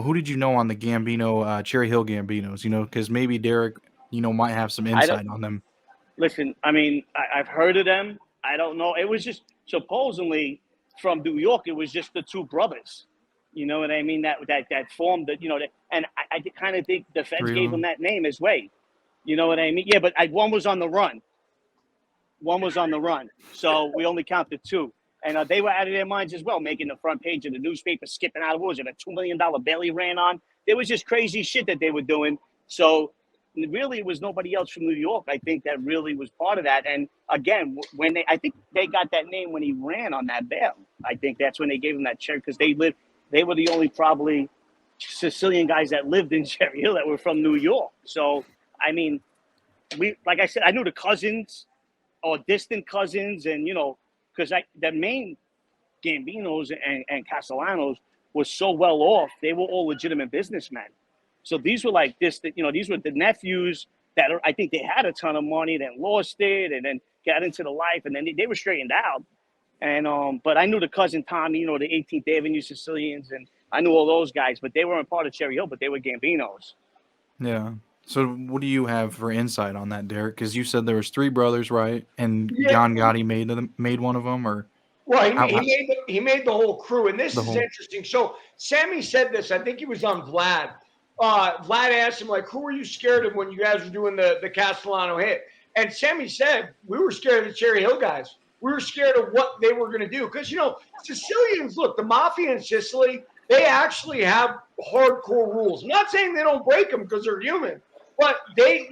who did you know on the Gambino, Cherry Hill Gambinos? Because maybe Derek, might have some I don't insight on them. listen. I mean, I've heard of them. I don't know. It was just supposedly from New York. It was just the two brothers. You know what I mean? That formed the and I kind of think the feds Three of gave him them. that name as way. You know what I mean? Yeah, but one was on the run. One was on the run, so we only counted two. And they were out of their minds as well, making the front page of the newspaper, skipping out of what was it, a $2 million bail he ran on. There was just crazy shit that they were doing. So really, it was nobody else from New York, I think, that really was part of that. And again, I think they got that name when he ran on that bail. I think that's when they gave him that cherry because they were the only probably Sicilian guys that lived in Cherry Hill that were from New York. So I mean, like I said, I knew the cousins or distant cousins, and because the main Gambinos and Castellanos were so well off, they were all legitimate businessmen. So these were like this, these were the nephews that I think they had a ton of money, then lost it, and then got into the life, and then they were straightened out. And but I knew the cousin Tommy, the 18th Avenue Sicilians, and I knew all those guys, but they weren't part of Cherry Hill, but they were Gambinos. Yeah. So what do you have for insight on that, Derek? Because you said there was three brothers, right? And Yeah, John Gotti made one of them, or well, how, he made the whole crew, and this the is whole. interesting. So Sammy said this. I think he was on Vlad. Vlad asked him like, "Who were you scared of when you guys were doing the Castellano hit?" And Sammy said, "We were scared of the Cherry Hill guys. We were scared of what they were going to do because Sicilians. Look, the mafia in Sicily, they actually have hardcore rules. I'm not saying they don't break them because they're human, but they,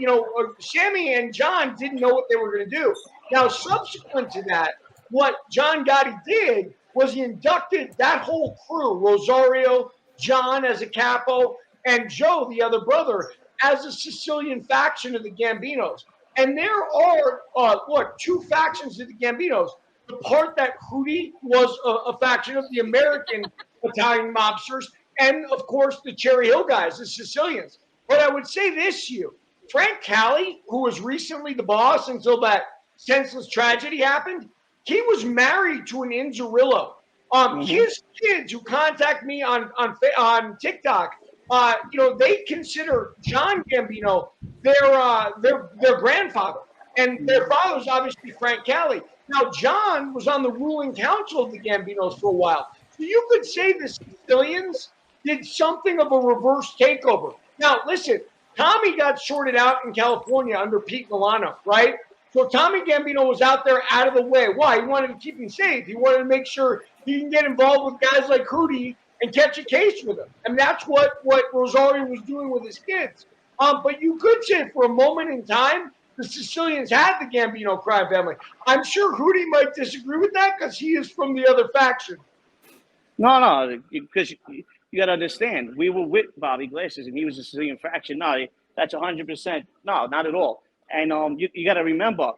Sammy and John didn't know what they were going to do. Now, subsequent to that, what John Gotti did was he inducted that whole crew, Rosario, John as a capo, and Joe, the other brother, as a Sicilian faction of the Gambinos. And there are, two factions of the Gambinos. The part that Hootie was a faction of the American Italian mobsters, and of course the Cherry Hill guys, the Sicilians. But I would say this to you, Frank Cali, who was recently the boss until that senseless tragedy happened, he was married to an Inzerillo. Mm-hmm. His kids who contact me on TikTok, they consider John Gambino their grandfather, and their father's obviously Frank Cali. Now, John was on the ruling council of the Gambinos for a while, so you could say the Sicilians did something of a reverse takeover. Now, listen, Tommy got sorted out in California under Pete Milano, right? So Tommy Gambino was out there out of the way. Why? He wanted to keep him safe. He wanted to make sure he can get involved with guys like Hootie and catch a case with him. And that's what Rosario was doing with his kids. But you could say for a moment in time, the Sicilians had the Gambino crime family. I'm sure Hootie might disagree with that because he is from the other faction. No, because you got to understand, we were with Bobby Glasses, and he was a Sicilian fraction. No, that's 100%. No, not at all. And you got to remember,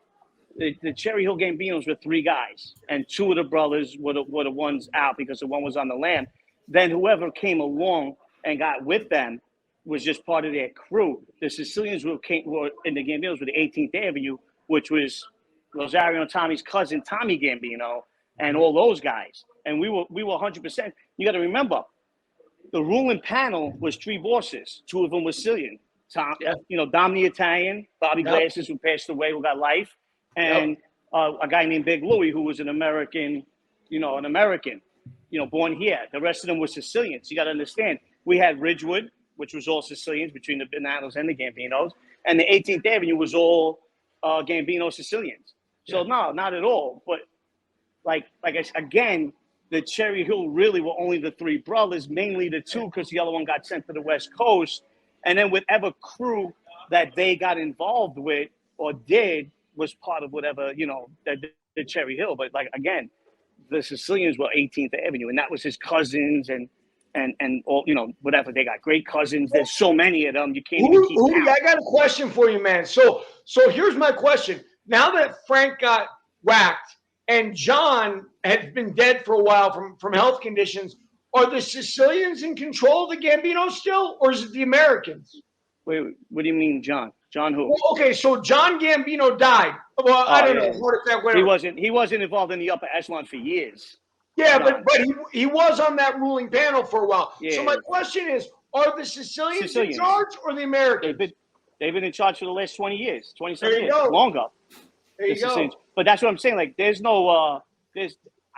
the Cherry Hill Gambinos were three guys, and two of the brothers were the ones out because the one was on the lam. Then whoever came along and got with them was just part of their crew. The Sicilians were in the Gambinos with the 18th Avenue, which was Rosario and Tommy's cousin, Tommy Gambino, and all those guys. And we were 100%. You got to remember, the ruling panel was three bosses. Two of them were Sicilian. Tom, Dom the Italian, Bobby Glasses, who passed away, who got life, and a guy named Big Louie, who was an American, born here. The rest of them were Sicilians. You got to understand. We had Ridgewood, which was all Sicilians between the Bananos and the Gambinos, and the 18th Avenue was all Gambino Sicilians. So no, not at all. But like I said, again, the Cherry Hill really were only the three brothers, mainly the two, because the other one got sent to the West Coast. And then whatever crew that they got involved with or did was part of whatever, the Cherry Hill. But again, the Sicilians were 18th Avenue, and that was his cousins and all, whatever. They got great cousins. There's so many of them, you can't even keep count. I got a question for you, man. So here's my question. Now that Frank got whacked and John had been dead for a while from health conditions, are the Sicilians in control of the Gambino still, or is it the Americans? Wait, what do you mean, John? John who? Well, okay, so John Gambino died. Well, I don't know. He wasn't involved in the upper echelon for years. Yeah, John. but he was on that ruling panel for a while. Yeah. So my question is, Are the Sicilians Sicilians. in charge or the Americans? They've been in charge for the last 20 years, 27 There you years, go. longer. There you The go. Sicilians. But that's what I'm saying. Like, there's no,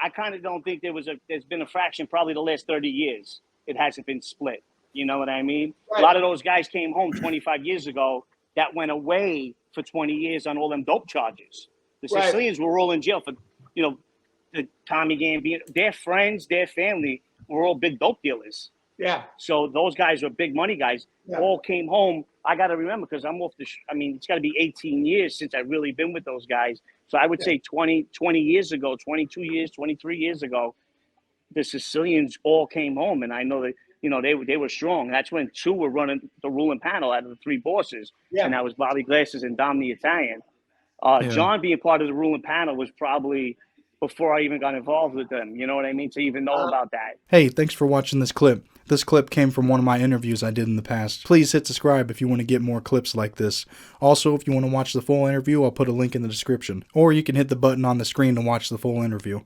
I kind of don't think there's been a fraction probably the last 30 years. It hasn't been split. You know what I mean? Right. A lot of those guys came home 25 years ago that went away for 20 years on all them dope charges. The Right. Sicilians were all in jail for, the Tommy Gambino. Their friends, their family were all big dope dealers. Yeah. So those guys were big money guys. Yeah. All came home. I got to remember because I'm off the. It's got to be 18 years since I've really been with those guys. So I would say 20 years ago, 22 years, 23 years ago, the Sicilians all came home, and I know that they were strong. That's when two were running the ruling panel out of the three bosses, Yeah. and that was Bobby Glasses and Dom the Italian. Yeah. John being part of the ruling panel was probably before I even got involved with them. You know what I mean? To even know about that. Hey, thanks for watching this clip. This clip came from one of my interviews I did in the past. Please hit subscribe if you want to get more clips like this. Also, if you want to watch the full interview, I'll put a link in the description. Or you can hit the button on the screen to watch the full interview.